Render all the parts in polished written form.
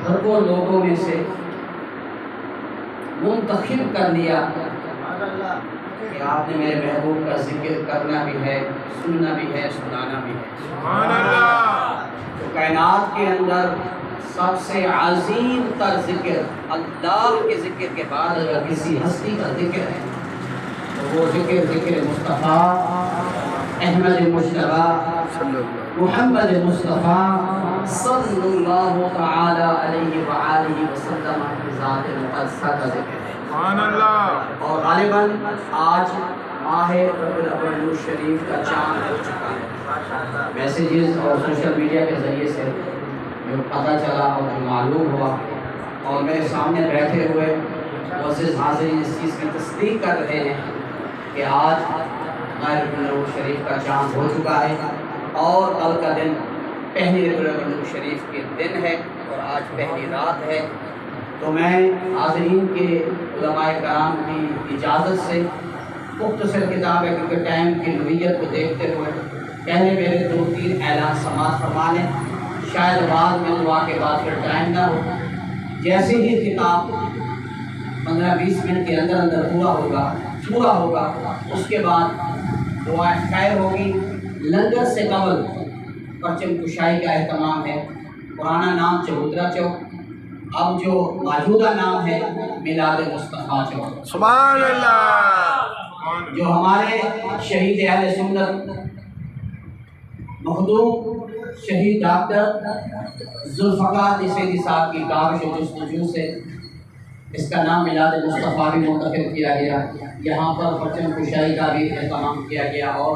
اربوں لوگوں میں سے منتخب کر لیا کہ آپ نے میرے محبوب کا ذکر کرنا بھی ہے، سننا بھی ہے، سنانا بھی ہے۔ سبحان اللہ۔ تو کائنات کے اندر سب سے عظیم تر ذکر اللہ کے ذکر کے بعد اگر کسی ہستی کا ذکر ہے تو وہ ذکر مصطفیٰ احمد مجتبیٰ محمد مصطفیٰ صلی اللہ تعالی علیہ وآلہ وسلم کی ذات مقدسہ کا ذکر ہے۔ سبحان اللہ۔ اور غالباً آج ماہ ربیع الاول شریف کا چاند ہو چکا ہے۔ میسیجز اور سوشل میڈیا کے ذریعے سے جو پتہ چلا اور جو معلوم ہوا، اور میرے سامنے بیٹھے ہوئے معزز حاضرین اس چیز کی تصدیق کر رہے ہیں کہ آج ماہ ربیع الاول شریف کا چاند ہو چکا ہے اور کل کا دن پہلی ربیع الاول شریف کے دن ہے اور آج پہلی رات ہے۔ تو میں حاضرین کے علماء کرام کی اجازت سے مختصر کتاب ہے کیونکہ ٹائم کی نوعیت کو دیکھتے ہوئے پہلے میرے 2-3 اعلان سماعت فرما لیں، شاید بعد میں دعا کے بعد پھر ٹائم نہ ہو۔ جیسے ہی خطاب 15-20 منٹ کے اندر پورا ہوگا اس کے بعد دعا خیر ہوگی۔ لنگر سے قبل پرچم کشائی کا اہتمام ہے۔ پرانا نام چبوترا چوک، اب جو موجودہ نام ہے میلاد مصطفیٰ چوک۔ سبحان اللہ۔ جو ہمارے شہید اہل سنت مخدوم شہید ڈاکٹر ذوالفقار سیدی صاحب کی کاوش و جستجو سے اس کا نام میلاد مصطفیٰ بھی منتخب کیا گیا۔ یہاں پر پرچم کشائی کا بھی اہتمام کیا گیا اور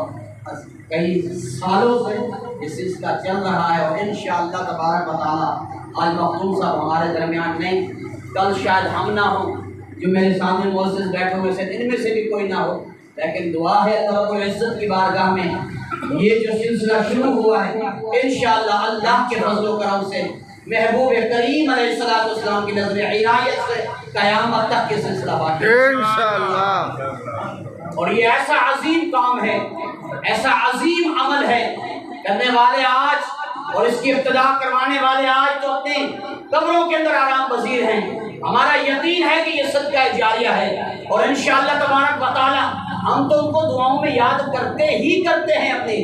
کئی سالوں سے اس چیز کا چل رہا ہے، اور انشاءاللہ تبارک و تعالیٰ آج مخدوم صاحب ہمارے درمیان نہیں، کل شاید ہم نہ ہوں، جو میرے سامنے معزز بیٹھے ہوئے سے ان میں سے بھی کوئی نہ ہو، لیکن دعا ہے رب العزت کی بارگاہ میں یہ جو سلسلہ شروع ہوا ہے انشاءاللہ اللہ کے فضل و کرم سے محبوب کریم علیہ السلام کی نظر عنایت سے قیامت تک یہ سلسلہ باقی انشاءاللہ۔ اور یہ ایسا عظیم کام ہے، ایسا عظیم عمل ہے، کرنے والے آج اور اس کی ابتدا کروانے والے آج تو اپنے قبروں کے اندر آرام پذیر ہیں۔ ہمارا یقین ہے کہ یہ صدقہ جاریہ ہے اور انشاءاللہ تبارک و تعالی ہم تو ان کو دعاؤں میں یاد کرتے ہیں، اپنی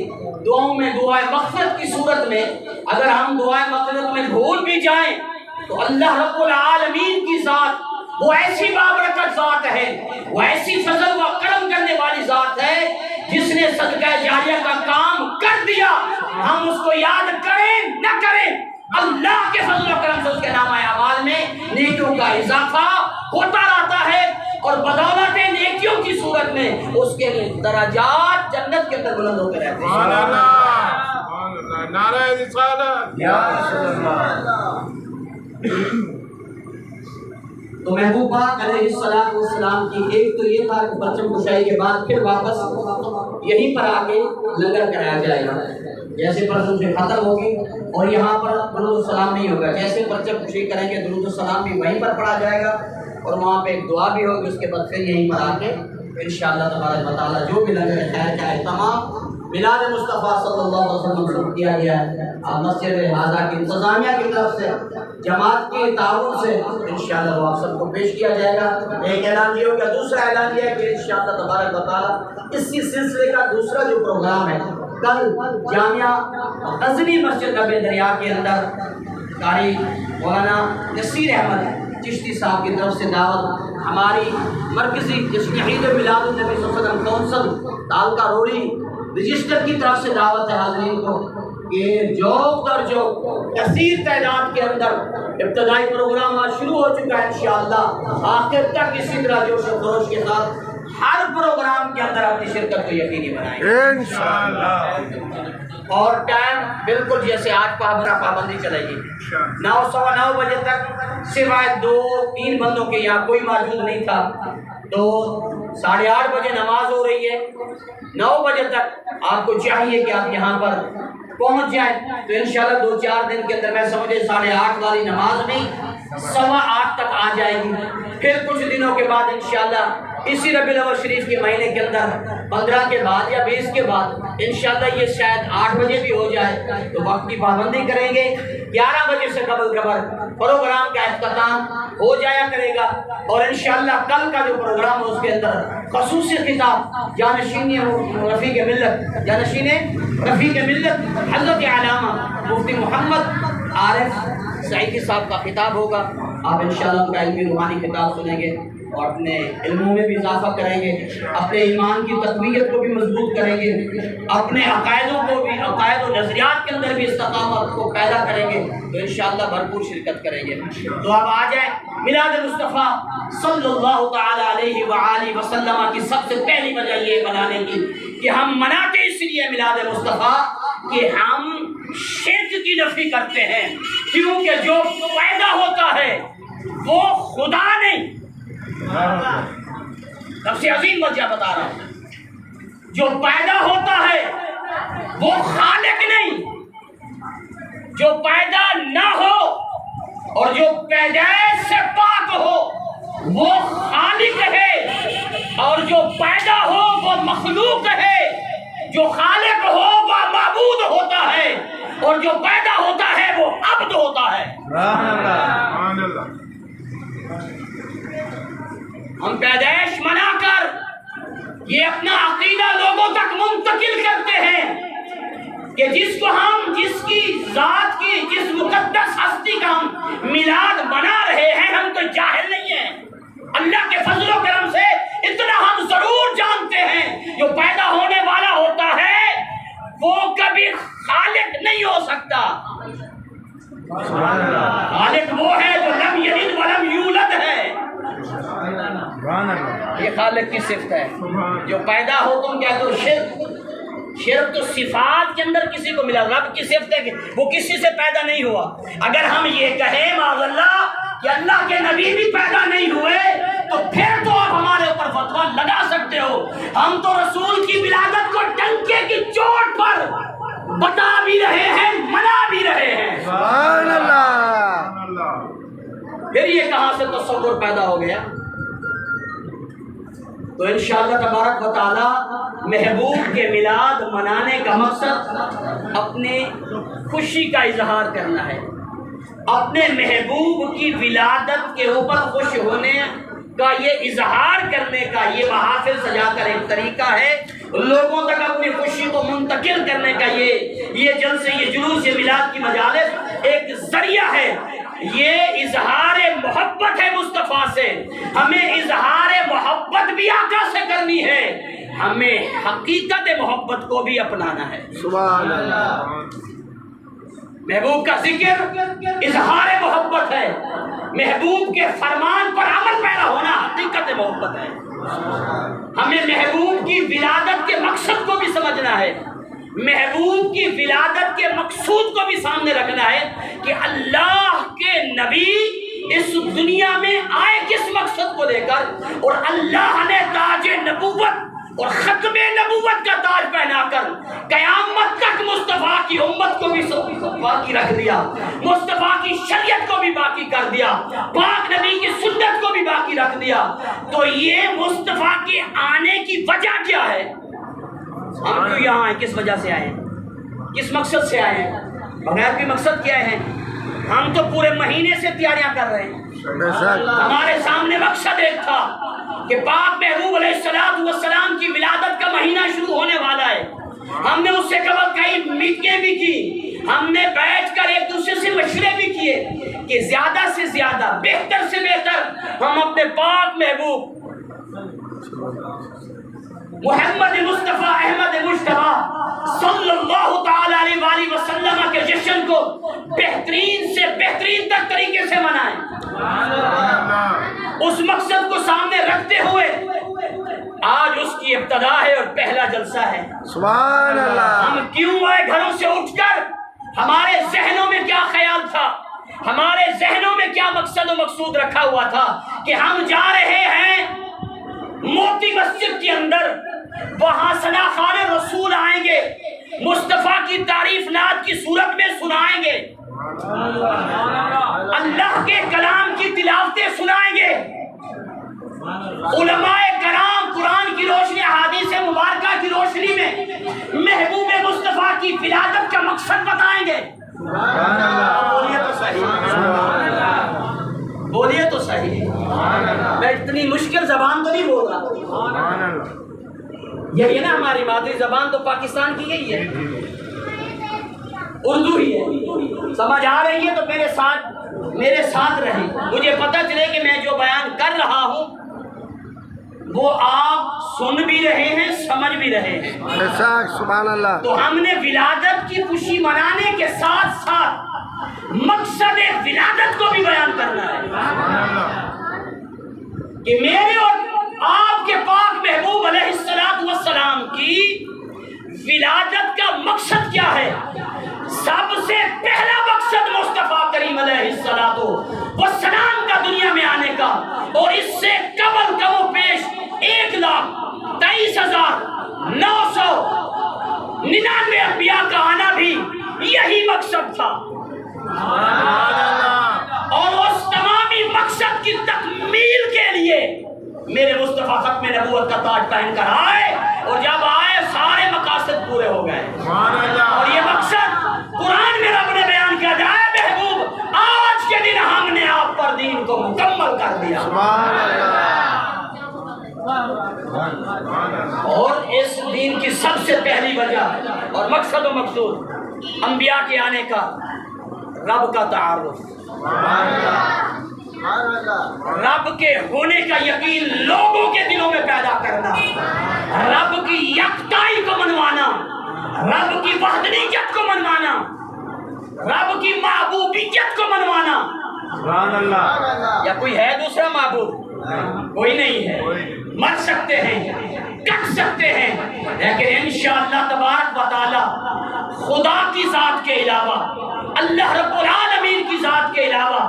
دعاؤں میں دعائے مغفرت کی صورت میں اگر ہم دعائے مغفرت میں بھول بھی جائیں تو اللہ رب العالمین کی ذات وہ ایسی بابرکت ذات ہے، وہ ایسی فضل و کرم کرنے والی ذات ہے جس نے صدقہ جاریہ کا کام کر دیا، ہم اس کو یاد کریں نہ کریں، اللہ کے فضل و کرم سے اس کے نامہ اعمال میں نیکیوں کا اضافہ ہوتا رہتا ہے اور بدولت نیکیوں کی صورت میں اس کے درجات جنت کے اندر بلند ہوتے رہتے ہیں۔ سبحان اللہ۔ سبحان اللہ۔ نعرہ رسالت۔ یا رسول اللہ۔ تو محبوب پاک علیہ السلام کی ایک تو یہ تھا کہ پرچم کشائی کے بعد پھر واپس یہیں پر آ کے لنگر کرایا جائے گا، جیسے پرچم سے ختم ہوگی اور یہاں پر درود السلام نہیں ہوگا، جیسے پرچم کشائی کریں گے درود السلام بھی وہیں پر پڑھا جائے گا اور وہاں پہ ایک دعا بھی ہوگی، اس کے بعد پھر یہیں پر آ کے انشاءاللہ تبارک و تعالیٰ جو بھی لنگر خیر کا اہتمام میلاد مصطفیٰ صلی اللہ علیہ وسلم سے کیا گیا ہے، مسجد حاضہ کی انتظامیہ کی طرف سے جماعت کے تعاون سے انشاءاللہ وہ آپ سب کو پیش کیا جائے گا۔ ایک اعلان یہ ہو گیا، دوسرا اعلان یہ ہے کہ انشاءاللہ تبارک و تعالیٰ اسی سلسلے کا دوسرا جو پروگرام ہے کل جامعہ غزنی مسجد نبی دریا کے اندر قاری مولانا نصیر احمد چشتی صاحب کی طرف سے دعوت، ہماری مرکزی جشن عید میلاد النبی صلی اللہ علیہ وسلم کونسل تعلقہ روڑی رجسٹر کی طرف سے دعوت ہے حاضرین کو کہ جوک در جوک کثیر تعداد کے اندر ابتدائی پروگرام آج شروع ہو چکا ہے، انشاءاللہ آخر تک اسی طرح جوش و خروش کے ساتھ ہر پروگرام کے اندر اپنی شرکت کو یقینی بنائیں انشاءاللہ۔ اور ٹائم بالکل جیسے آج پابندی چلے گی 9:15 بجے تک، سوائے 2-3 بندوں کے یہاں کوئی موجود نہیں تھا تو 8:30 بجے نماز ہو رہی ہے، 9 بجے تک آپ کو چاہیے کہ آپ یہاں پر پہنچ جائیں تو انشاءاللہ 2-4 دن کے اندر میں سمجھے 8:30 والی نماز بھی 8:15 تک آ جائے گی. پھر کچھ دنوں کے بعد انشاءاللہ اسی ربیع الاول شریف کے مہینے کے اندر 15 کے بعد یا 20 کے بعد انشاءاللہ یہ شاید 8 بجے بھی ہو جائے تو وقت کی پابندی کریں گے. 11 بجے سے قبل پروگرام کا اختتام ہو جایا کرے گا. اور انشاءاللہ کل کا جو پروگرام ہے اس کے اندر خصوصی خطاب جانشین رفیق ملت حضرت علامہ مفتی محمد عارف سعیدی صاحب کا خطاب ہوگا. آپ انشاءاللہ ان کا علمی روحانی خطاب سنیں گے اور اپنے علموں میں بھی اضافہ کریں گے, اپنے ایمان کی تقویت کو بھی مضبوط کریں گے, اپنے عقائدوں کو بھی, عقائد و نظریات کے اندر بھی استقامت کو پیدا کریں گے. تو انشاءاللہ بھرپور شرکت کریں گے. تو اب آ جائیں میلاد مصطفیٰ صلی اللہ تعالی علیہ وآلہ وسلم کی سب سے پہلی وجہ یہ منانے کی کہ ہم مناتے اس لیے میلاد مصطفیٰ کہ ہم شرک کی نفی کرتے ہیں, کیونکہ جو پیدا ہوتا ہے وہ خدا نہیں. سب سے عظیم وجہ بتا رہا ہوں, جو پیدا ہوتا ہے وہ خالق نہیں, جو پیدا نہ ہو اور جو پیدائش سے پاک ہو وہ خالق ہے, اور جو پیدا ہو وہ مخلوق ہے. جو خالق ہو وہ معبود ہوتا ہے, اور جو پیدا ہوتا ہے وہ عبد ہوتا ہے. ہم پیدائش منا کر یہ اپنا عقیدہ لوگوں تک منتقل کرتے ہیں کہ جس کی ذات کی, جس مقدس ہستی کا ہم میلاد منا رہے ہیں, ہم کوئی جاہل نہیں ہیں. اللہ کے فضل و کرم سے اتنا ہم ضرور جانتے ہیں جو پیدا ہونے والا ہوتا ہے وہ کبھی خالق نہیں ہو سکتا. خالق وہ ہے جو لم یلد ولم یولد ہے, یہ خالق کی صفت ہے. جو پیدا ہو تم کہتے ہو شرک تو صفات کے اندر کسی کو ملا, رب کی صفت ہے کہ وہ کسی سے پیدا نہیں ہوا. اگر ہم یہ کہیں معاذ اللہ کہ اللہ کے نبی بھی پیدا نہیں ہوئے تو پھر تو آپ ہمارے اوپر فتویٰ لگا سکتے ہو. ہم تو رسول کی ولادت کو ڈنکے کی چوٹ پر بتا بھی رہے ہیں, منا بھی رہے ہیں. سبحان اللہ. پھر یہ کہاں سے تصور پیدا ہو گیا؟ تو انشاءاللہ تبارک و تعالی محبوب کے میلاد منانے کا مقصد اپنے خوشی کا اظہار کرنا ہے. اپنے محبوب کی ولادت کے اوپر خوش ہونے کا یہ اظہار کرنے کا یہ محافل سجا کر ایک طریقہ ہے. لوگوں تک اپنی خوشی کو منتقل کرنے کا یہ جلسے, یہ جلوس, یہ میلاد کی مجالس ایک ذریعہ ہے. یہ اظہار محبت ہے مصطفیٰ سے. ہمیں اظہار محبت بھی آقا سے کرنی ہے, ہمیں حقیقت محبت کو بھی اپنانا ہے. سبحان اللہ. محبوب کا ذکر اظہار محبت ہے. محبوب کے فرمان پر عمل پیرا ہونا حقیقت محبت ہے. ہمیں محبوب کی ولادت کے مقصد کو بھی سمجھنا ہے, محبوب کی ولادت کے مقصود کو بھی سامنے رکھنا ہے کہ اللہ کے نبی اس دنیا میں آئے کس مقصد کو لے کر, اور اللہ نے تاج نبوت اور ختم نبوت کا تاج پہنا کر قیامت تک مصطفیٰ کی امت کو بھی باقی رکھ دیا, مصطفیٰ کی شریعت کو بھی باقی کر دیا, پاک نبی کی سنت کو بھی باقی رکھ دیا. تو یہ مصطفیٰ کے آنے کی وجہ کیا ہے؟ ہم کیوں یہاں آئے, کس وجہ سے آئے, کس مقصد سے آئے ہیں؟ بغیر بھی مقصد کیا ہے؟ ہم تو پورے مہینے سے تیاریاں کر رہے ہیں. ہمارے سامنے مقصد ایک تھا کہ پاک محبوب علیہ السلام کی ولادت کا مہینہ شروع ہونے والا ہے. ہم نے اس سے قبل کئی میٹنگیں بھی کی, ہم نے بیٹھ کر ایک دوسرے سے مشورے بھی کیے کہ زیادہ سے زیادہ, بہتر سے بہتر ہم اپنے پاک محبوب محمد مصطفیٰ احمد مجتبیٰ صلی اللہ تعالی علیہ وآلہ وسلم کے جشن کو بہترین سے بہترین تک طریقے سے منائیں. اس مقصد کو سامنے رکھتے ہوئے آج اس کی ابتدا ہے اور پہلا جلسہ ہے. سبحان اللہ. ہم کیوں آئے گھروں سے اٹھ کر؟ ہمارے ذہنوں میں کیا خیال تھا, ہمارے ذہنوں میں کیا مقصد و مقصود رکھا ہوا تھا کہ ہم جا رہے ہیں موتی مسجد کے اندر, وہاں ثنا خان رسول آئیں گے, مصطفیٰ کی تعریف نعت کی صورت میں سنائیں گے، اللہ کے کلام کی تلاوتیں سنائیں گے، علماء کرام قرآن کی روشنی احادیث مبارکہ کی روشنی میں محبوب مصطفیٰ کی ولادت کا مقصد بتائیں گے۔ بولیے تو صحیح، بولیے تو صحیح۔ میں اتنی مشکل زبان تو نہیں بول رہا، یہی ہے نا ہماری مادری زبان تو پاکستان کی یہی ہے، اردو ہی ہے۔ سمجھ آ رہی ہے تو میرے ساتھ رہیں، مجھے پتہ چلے کہ میں جو بیان کر رہا ہوں وہ آپ سن بھی رہے ہیں، سمجھ بھی رہے ہیں۔ سبحان اللہ۔ تو ہم نے ولادت کی خوشی منانے کے ساتھ ساتھ مقصد ولادت کو بھی بیان کرنا ہے کہ میرے اور آپ کے پاک محبوب علیہ السلام کی ولادت کا مقصد کیا ہے۔ سب سے پہلا مقصد مصطفیٰ کریم علیہ السلام کا دنیا میں آنے کا، اور اس سے قبل کم و پیش 1,23,999 انبیاء کا آنا بھی یہی مقصد تھا، اور اس تمامی مقصد کی تکمیل کے لیے میرے مصطفیٰ ختم نبوت کا تاج پہن کر آئے، اور جب آئے سارے مقاصد پورے ہو گئے۔ اور یہ مقصد قرآن میں رب نے بیان کیا، جائے محبوب آج کے دن ہم نے آپ پر دین کو مکمل کر دیا۔ اور اس دین کی سب سے پہلی وجہ اور مقصد و مقصود انبیاء کے آنے کا رب کا تعارف، رب کے ہونے کا یقین لوگوں کے دلوں میں پیدا کرنا، رب کی یکتائی کو منوانا، رب کی وحدانیت کو منوانا، رب کی محبوبیت کو منوانا۔ یا کوئی ہے دوسرا معبود؟ کوئی نہیں ہے۔ مر سکتے ہیں، کٹ سکتے ہیں، لیکن انشاءاللہ تبارک و تعالی خدا کی ذات کے علاوہ، اللہ رب العالمین کی ذات کے علاوہ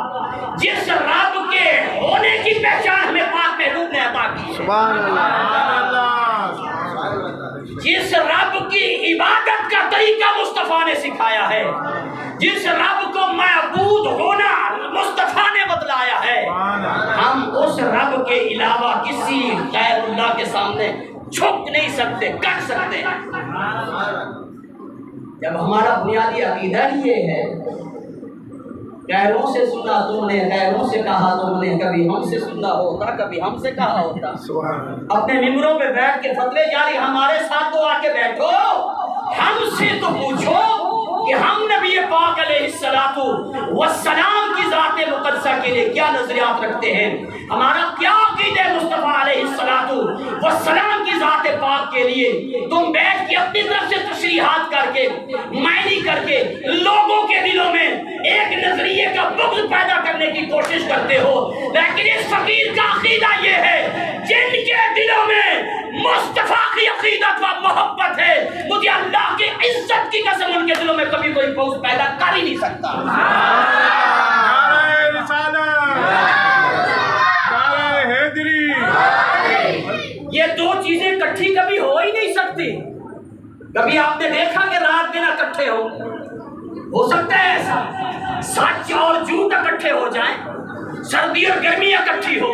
جس رب کے ہونے کی پہچان ہمیں پاک محبوب نے عطا کی ہے، جس رب کی عبادت کا طریقہ مصطفیٰ نے سکھایا ہے، جس رب کو معبود ہونا مصطفیٰ نے بتلایا ہے، ہم اس رب کے علاوہ کسی غیر اللہ کے سامنے جھک نہیں سکتے، کٹ سکتے۔ جب ہمارا بنیادی عقیدہ یہ ہے، غیروں سے سنا تم نے، غیروں سے کہا تم نے، کبھی ہم سے سنا ہوتا، کبھی ہم سے کہا ہوتا۔ اپنے ممبروں پہ بیٹھ کے فتوے جاری، ہمارے ساتھ تو آ کے بیٹھو، ہم سے تو پوچھو کہ ہم نبی پاک علیہ السلام کی ذات مقدسہ کے لیے کیا نظریات رکھتے ہیں، ہمارا کیا عقیدہ ہے مصطفیٰ علیہ السلام کی ذات پاک کے لیے۔ تم بیٹھ کے اپنی طرف سے تشریحات کر کے، معنی کر کے لوگوں کے دلوں میں ایک نظریے کا بغض پیدا کرنے کی کوشش کرتے ہو، لیکن اس فقیر کا عقیدہ یہ ہے جن کے دلوں میں مصطفیٰ کی عقیدت و محبت ہے، مجھے اللہ کی عزت کی قسم ان کے دلوں میں کبھی کوئی بغض پیدا کر ہی نہیں سکتا۔ نعرہ رسالت، نعرہ حیدری۔ یہ دو چیزیں اکٹھی کبھی ہو ہی نہیں سکتی۔ کبھی آپ نے دیکھا کہ رات دن اکٹھے ہو سکتا ہے ایسا؟ سچ اور جھوٹ اکٹھے ہو جائیں، سردی اور گرمی اکٹھی ہو،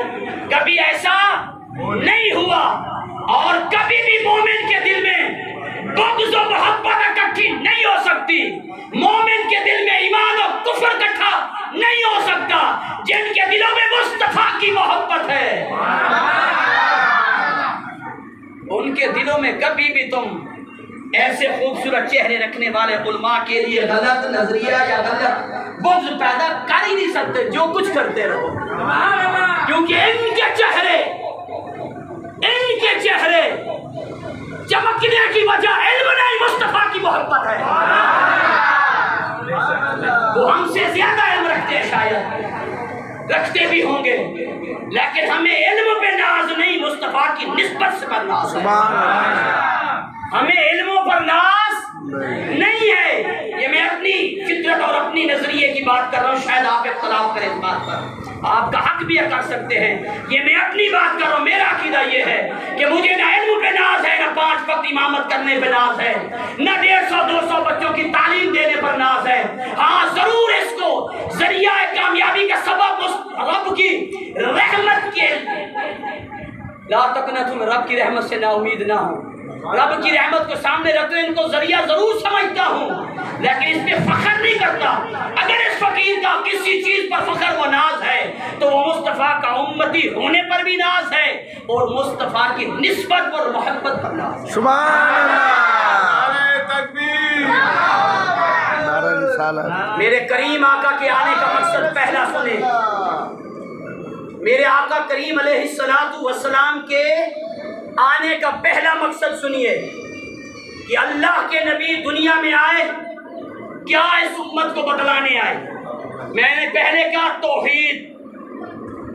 کبھی ایسا نہیں ہوا۔ اور کبھی بھی مومن کے دل میں بغض و محبت اکٹھی نہیں ہو سکتی، مومن کے دل میں ایمان اور کفر اکٹھا نہیں ہو سکتا۔ جن کے دلوں میں مصطفیٰ کی محبت ہے ان کے دلوں میں کبھی بھی تم ایسے خوبصورت چہرے رکھنے والے علماء کے لیے غلط نظریہ یا غلط بغض پیدا کر ہی نہیں سکتے، جو کچھ کرتے رہو، کیونکہ ان کے چہرے چمکنے کی وجہ علم نہیں، مصطفیٰ کی محبت ہے۔ وہ ہم سے زیادہ علم رکھتے ہیں، شاید رکھتے بھی ہوں گے، لیکن ہمیں علم پہ ناز نہیں، مصطفیٰ کی نسبت پر ناز ہے۔ ہمیں علموں پر ناز نہیں ہے، یہ میں اپنی فطرت اور اپنی نظریے کی بات کر رہا ہوں، شاید آپ اختلاف کریں اس بات پر، آپ کا حق بھی کر سکتے ہیں، یہ میں اپنی بات کر رہا ہوں۔ میرا عقیدہ یہ ہے کہ مجھے نہ علم پہ ناز ہے، نہ 5 وقت امامت کرنے پہ ناز ہے، نہ 150-200 بچوں کی تعلیم دینے پر ناز ہے۔ ہاں ضرور اس کو ذریعہ کامیابی کا سبب رب کی رحمت کے، لا تقنطوا من رب کی رحمت سے نا امید نہ ہو، رب کی رحمت کو سامنے رکھتے ان کو ذریعہ ضرور سمجھتا ہوں، لیکن اس پہ فخر نہیں کرتا۔ اگر اس فقیر کا کسی چیز پر فخر و ناز ہے تو وہ مصطفیٰ کا امتی ہونے پر بھی ناز ہے اور مصطفیٰ کی نسبت پر محبت پر ناز ہے۔ سبحان اللہ، نعرہ تکبیر، نعرہ رسالت۔ میرے کریم آقا کے آنے کا مقصد پہلا سنیں، میرے آقا کریم علیہ السلام کے آنے کا پہلا مقصد سنیے کہ اللہ کے نبی دنیا میں آئے، کیا اس امت کو بتلانے آئے؟ میں نے پہلے کہا توحید،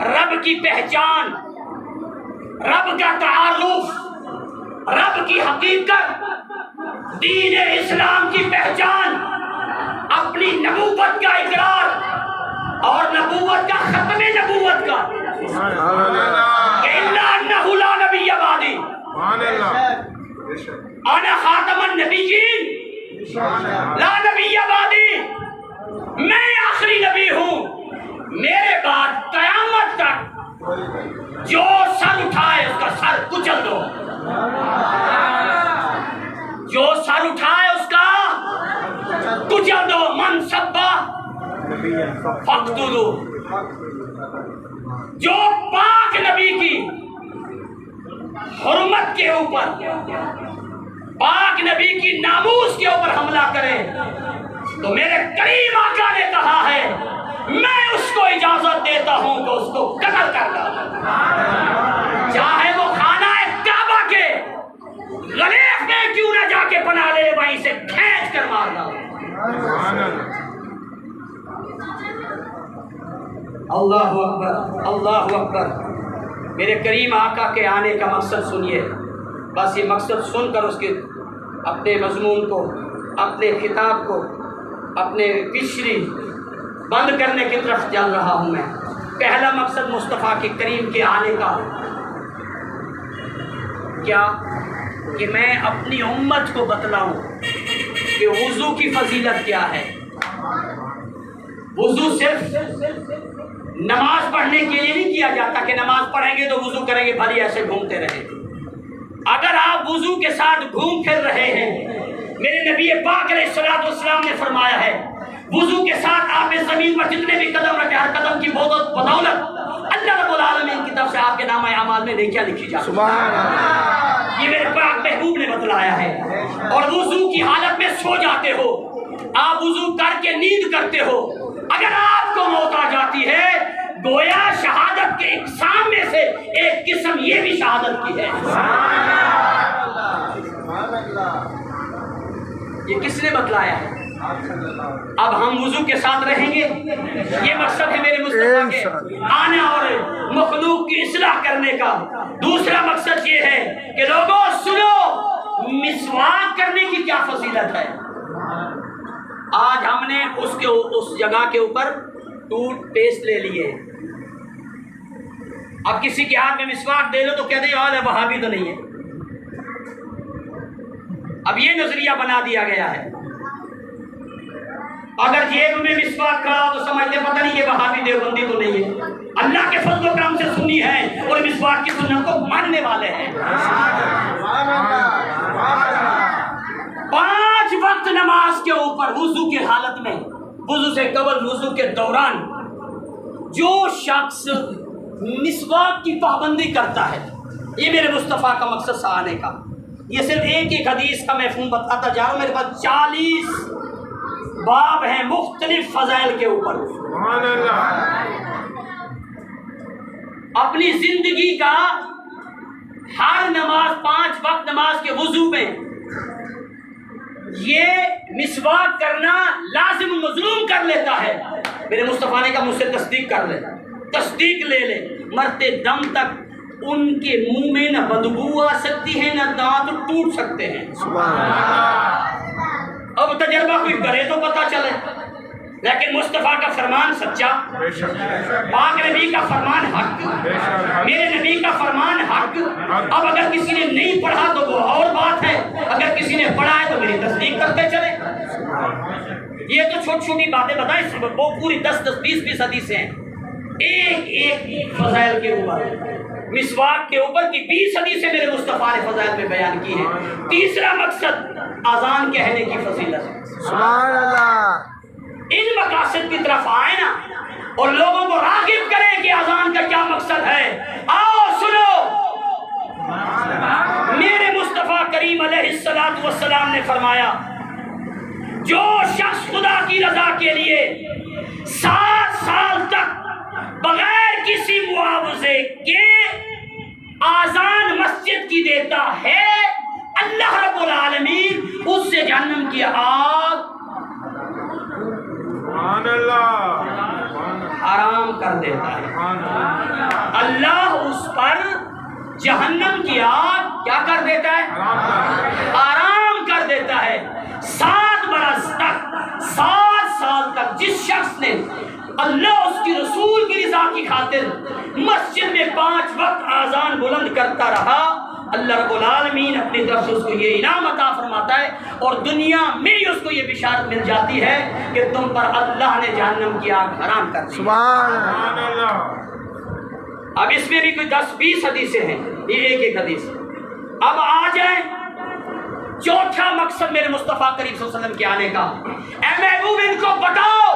رب کی پہچان، رب کا تعارف، رب کی حقیقت، دین اسلام کی پہچان، اپنی نبوت کا اقرار اور نبوت کا ختم نبوت کا، إِنَّهُ لَا نَبِيَّ بَعْدِي، أَنَا خَاتَمَ النَّبِيِّينَ لا نبی بعدی، میں آخری نبی ہوں، میرے بعد قیامت تک جو سر اٹھائے اس کا سر کچل دو، جو سر اٹھائے اس کا کچل دو، من سبا فاقتلوہ، جو پاک نبی کی حرمت کے اوپر، پاک نبی کی ناموس کے اوپر حملہ کرے تو میرے کریم آقا نے کہا ہے میں اس کو اجازت دیتا ہوں کہ اس کو قتل کر ڈالو، چاہے وہ خانہ کعبہ کے غلیف میں کیوں نہ جا کے پناہ لے، وہیں سے کھینچ کر مار ڈالو۔ اللہ اکبر، اللہ اکبر۔ میرے کریم آقا کے آنے کا مقصد سنیے، بس یہ مقصد سن کر اس کے اپنے مضمون کو، اپنے خطاب کو، اپنے پچھلی بند کرنے کی طرف چل رہا ہوں میں۔ پہلا مقصد مصطفیٰ کے کریم کے آنے کا کیا کہ میں اپنی امت کو بتلاؤں کہ وضو کی فضیلت کیا ہے۔ وضو صرف نماز پڑھنے کے لیے نہیں کیا جاتا کہ نماز پڑھیں گے تو وضو کریں گے بھلی ایسے گھومتے رہیں۔ اگر آپ وضو کے ساتھ گھوم پھر رہے ہیں، میرے نبی پاک علیہ السلام نے فرمایا ہے وضو کے ساتھ آپ اس زمین پر جتنے بھی قدم رکھے، ہر قدم کی بدولت اللہ رب العالمین کی طرف سے آپ کے نامہ اعمال میں نیکیاں لکھی جاتی ہیں۔ یہ میرے پاک محبوب نے بتلایا ہے۔ اور وضو کی حالت میں سو جاتے ہو، آپ وضو کر کے نیند کرتے ہو، اگر آپ کو موت آ جاتی ہے گویا شہادت کے اقسام میں سے ایک قسم یہ بھی شہادت کی ہے۔ یہ کس نے بتلایا ہے؟ اب ہم وضو کے ساتھ رہیں گے، یہ مقصد ہے میرے مصطفیٰ کے آنا اور مخلوق کی اصلاح کرنے کا۔ دوسرا مقصد یہ ہے کہ لوگوں سنو، مسواک کرنے کی کیا فضیلت ہے۔ آج ہم نے اس جگہ کے اوپر ٹوتھ پیسٹ لے لیے، اب کسی کے ہاتھ میں مسواک دے لو تو کہتے ہیں وہابی تو نہیں ہے۔ اب یہ نظریہ بنا دیا گیا ہے، اگر جیب میں مسواک کھڑا تو سمجھتے پتہ نہیں یہ وہابی دیوبندی تو نہیں ہے۔ اللہ کے فضل و کرم سے سنی ہے اور مسواک کی سنت کو ماننے والے ہیں۔ 5 وقت نماز کے اوپر وضو کی حالت میں، وضو سے قبل، وضو کے دوران جو شخص مسواک کی پابندی کرتا ہے، یہ میرے مصطفیٰ کا مقصد آنے کا، یہ صرف ایک حدیث کا مفہوم بتاتا جا رہا ہوں۔ میرے پاس 40 باب ہیں مختلف فضائل کے اوپر۔ اپنی زندگی کا ہر نماز، 5 وقت نماز کے وضو میں یہ مسواک کرنا لازم مظلوم کر لیتا ہے۔ میرے مصطفیٰ نے کہا مجھ سے تصدیق کر لے، تصدیق لے لے، مرتے دم تک ان کے منہ میں نہ بدبو آ سکتی ہے، نہ دانت ٹوٹ سکتے ہیں۔ اب تجربہ کوئی کرے تو پتہ چلے، لیکن مصطفیٰ کا فرمان سچا، پاک نبی کا فرمان حق، میرے نبی کا فرمان حق۔ اب اگر کسی نے نہیں پڑھا تو وہ اور بات ہے، اگر کسی نے پڑھا ہے تو میری تصدیق کرتے چلے۔ یہ تو چھوٹی چھوٹی باتیں بتائیں، وہ پوری 10-10 20-20 حدیثیں ہیں ایک ایک فضائل کے اوپر، مسواک کے اوپر کی 20 حدیثیں میرے مصطفیٰ نے فضائل میں بیان کی ہیں۔ تیسرا مقصد اذان کہنے کی فضیلت۔ سبحان اللہ۔ ان مقاصد کی طرف آئے نا اور لوگوں کو راغب کریں کہ اذان کا کیا مقصد ہے۔ آؤ سنو، میرے مصطفیٰ کریم علیہ السلام نے فرمایا جو شخص خدا کی رضا کے لیے 7 سال تک بغیر کسی معاوضے کے آذان مسجد کی دیتا ہے، اللہ رب العالمین اس سے جہنم کی آگ حرام کر دیتا ہے۔ اللہ اس پر جہنم کی آگ کیا کر دیتا ہے؟ حرام کر دیتا ہے۔ 7 برس تک، 7 سال تک جس شخص نے اللہ اس کی رسول کی رضا کی خاطر مسجد میں 5 وقت آذان بلند کرتا رہا، اللہ رب العالمین اپنی طرف سے اس کو یہ انعام عطا فرماتا ہے، اور دنیا میں ہی اس کو یہ بشارت مل جاتی ہے کہ تم پر اللہ نے جہنم کی آگ حرام کر دی۔ سبحان اللہ۔ اب اس میں بھی کوئی 10-20 حدیثیں ہیں، یہ ایک ایک حدیث۔ اب آ جائیں چوتھا مقصد میرے مصطفیٰ کریم صلی اللہ علیہ وسلم کے آنے کا۔ اے محبوب ان کو بتاؤ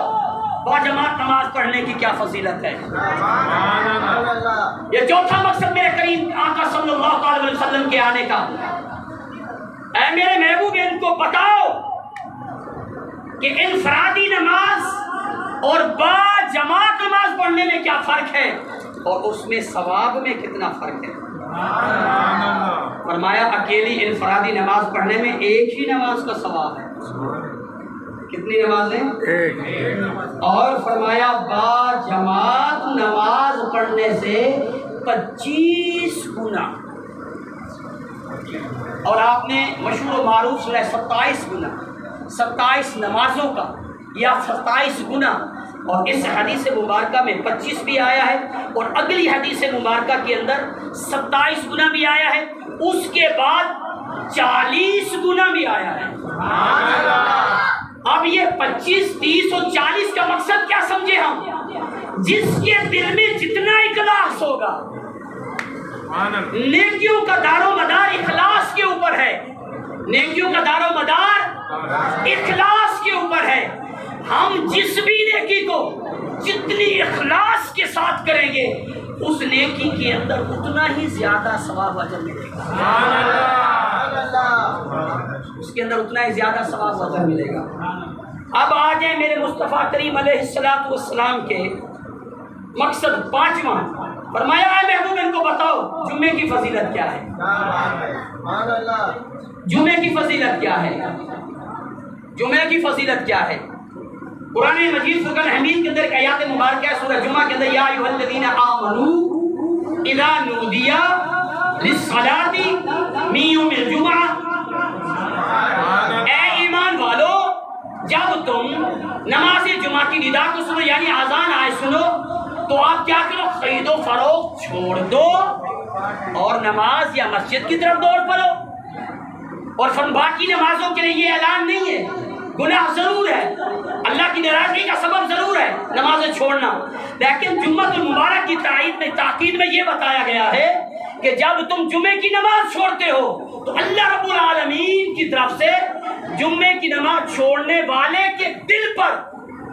باجماعت نماز پڑھنے کی کیا فضیلت ہے۔ یہ چوتھا مقصد میرے کریم آقا صلی اللہ علیہ وسلم کے آنے کا۔ اے میرے محبوب ان کو بتاؤ کہ انفرادی نماز اور با جماعت نماز پڑھنے میں کیا فرق ہے اور اس میں ثواب میں کتنا فرق ہے۔ فرمایا اکیلی انفرادی نماز پڑھنے میں ایک ہی نماز کا ثواب ہے۔ کتنی نمازیں؟ ایک۔ اور فرمایا با جماعت نماز پڑھنے سے 25 گنا، اور آپ نے مشہور و معروف سنا 27 گنا، 27 نمازوں کا یا 27 گنا، اور اس حدیث مبارکہ میں 25 بھی آیا ہے اور اگلی حدیث مبارکہ کے اندر 27 گنا بھی آیا ہے، اس کے بعد 40 گنا بھی آیا ہے۔ اب یہ 25، 30 اور 40 کا مقصد کیا سمجھے ہم؟ جس کے دل میں جتنا اخلاص ہوگا، نیکیوں کا دار و مدار اخلاص کے اوپر ہے، نیکیوں کا دار و مدار اخلاص کے اوپر ہے۔ ہم جس بھی نیکی کو جتنی اخلاص کے ساتھ کریں گے اس نیکی کے اندر اتنا ہی زیادہ ثواب اجر ملے گا، اس کے اندر اتنا ہی زیادہ ثواب اجر ملے گا۔ اب آ جائیں میرے مصطفیٰ کریم علیہ السلام کے مقصد 5واں۔ فرمایا اے محبوب ان کو بتاؤ جمعے کی فضیلت کیا ہے۔ جمعے کی فضیلت کیا ہے؟ جمعے کی فضیلت کیا ہے؟ قرآن مجید فرقان حمید کے اندر ایک آیات مبارکہ ہے سورہ جمعہ کے اندر، یا ایھا الذین آمنوا اذا نودی للصلاۃ من یوم الجمعہ، اے ایمان والو جب تم نماز جمعہ کی ندا کو سنو، یعنی اذان آئے سنو، تو آپ کیا کرو؟ خرید و فروخت چھوڑ دو اور نماز یا مسجد کی طرف دوڑ پڑو۔ اور باقی نمازوں کے لیے یہ اعلان نہیں ہے، گناہ ضرور ہے، اللہ کی ناراضگی کا سبب ضرور ہے نمازیں چھوڑنا، لیکن جمعہ المبارک کی تاکید میں یہ بتایا گیا ہے کہ جب تم جمعے کی نماز چھوڑتے ہو تو اللہ رب العالمین کی طرف سے جمعے کی نماز چھوڑنے والے کے دل پر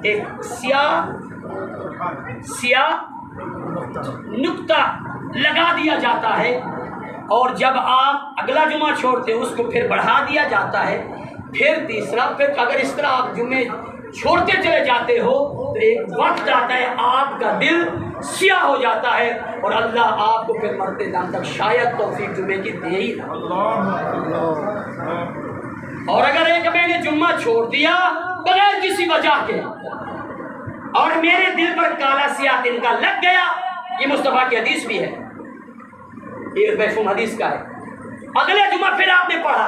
ایک سیاہ نقطہ لگا دیا جاتا ہے، اور جب آپ اگلا جمعہ چھوڑتے ہو اس کو پھر بڑھا دیا جاتا ہے، پھر تیسرا، پھر اگر اس طرح آپ جمعے چھوڑتے چلے جاتے ہو تو ایک وقت آتا ہے آپ کا دل سیاہ ہو جاتا ہے اور اللہ آپ کو پھر مرتے دم تک شاید توفیق جمعے کی دے ہی نہ۔ اور اگر ایک میں نے جمعہ چھوڑ دیا بغیر کسی وجہ کے اور میرے دل پر کالا سیاہ دن کا لگ گیا، یہ مصطفیٰ کی حدیث بھی ہے، یہ مفہوم حدیث کا ہے، اگلے جمعہ پھر آپ نے پڑھا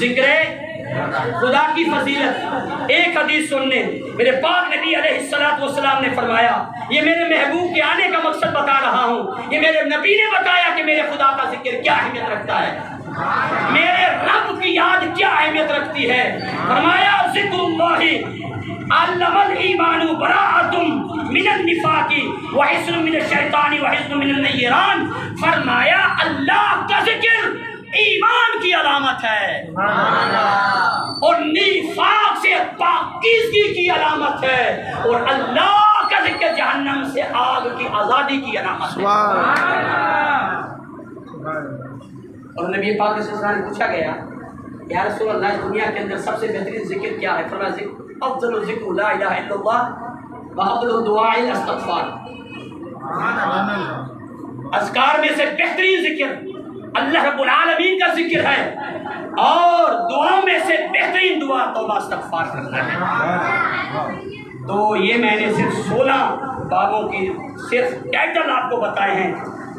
ذکر خدا کی فضیلت ایک حدیث سننے میرے پاک نبی علیہ السلام نے فرمایا، یہ میرے محبوب کے آنے کا مقصد بتا رہا ہوں، یہ میرے نبی نے بتایا کہ میرے خدا کا ذکر کیا اہمیت رکھتا ہے، میرے رب کی یاد کیا اہمیت رکھتی ہے۔ فرمایا ذکر اللہ علم الایمان براءۃ من النفاق وحصن من الشیطان وحصن من النیران۔ فرمایا اللہ کا ذکر ایمان کی علامت ہے اور نفاق سے پاکیزگی کی علامت ہے، اور اللہ کا ذکر جہنم سے آگ کی آزادی کی علامت ہے۔ اور نبی پاک صلی اللہ علیہ وسلم نے پوچھا گیا یا رسول اللہ اس دنیا کے اندر سب سے بہترین ذکر کیا ہے؟ فرمایا ذکر افضل ذکر لا الہ الا اللہ وافضل الدعاء الاستغفار۔ اذکار میں سے بہترین ذکر اللہ رب العالمین کا ذکر ہے، اور دعاؤں میں سے بہترین دعا توبہ استغفار کرنا ہے۔ تو یہ میں نے صرف 16 بابوں کی صرف ٹائٹل آپ کو بتائے ہیں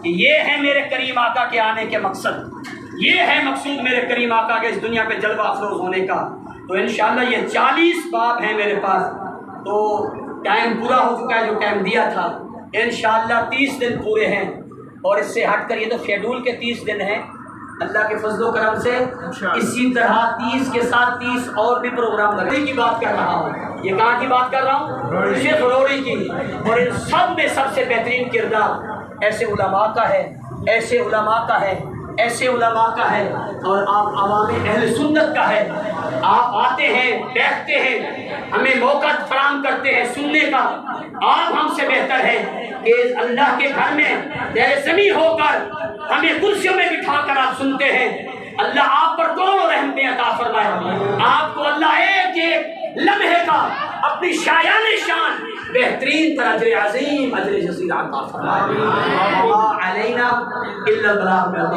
کہ یہ ہے میرے کریم آقا کے آنے کے مقصد، یہ ہے مقصود میرے کریم آقا کے اس دنیا پہ جلوہ افروز ہونے کا۔ تو انشاءاللہ یہ 40 باب ہیں میرے پاس، تو ٹائم پورا ہو چکا ہے جو ٹائم دیا تھا۔ انشاءاللہ 30 دن پورے ہیں، اور اس سے ہٹ کر یہ تو شیڈول کے 30 دن ہیں، اللہ کے فضل و کرم سے اسی طرح 30 کے ساتھ 30 اور بھی پروگرام لگنے کی بات کر رہا ہوں۔ یہ کہاں کی بات کر رہا ہوں؟ شیخ روڑی کی۔ اور ان سب میں سب سے بہترین کردار ایسے علماء کا ہے، ایسے علماء کا ہے، ایسے علماء کا ہے، اور آپ عوام اہل سنت کا ہے۔ آپ آتے ہیں، بیٹھتے ہیں، ہمیں موقع فراہم کرتے ہیں سننے کا۔ آپ ہم سے بہتر ہیں کہ اللہ کے گھر میں زیر زمین ہو کر ہمیں کرسیوں میں بٹھا کر آپ سنتے ہیں۔ اللہ آپ پر کروڑوں رحمتیں عطا فرمائے، آپ کو اللہ ایک ایک لمحے کا اپنی شایان شان بہترین تر اجر عظیم اجر جزیل عطا فرمائے۔ وما علینا الا البلاغ۔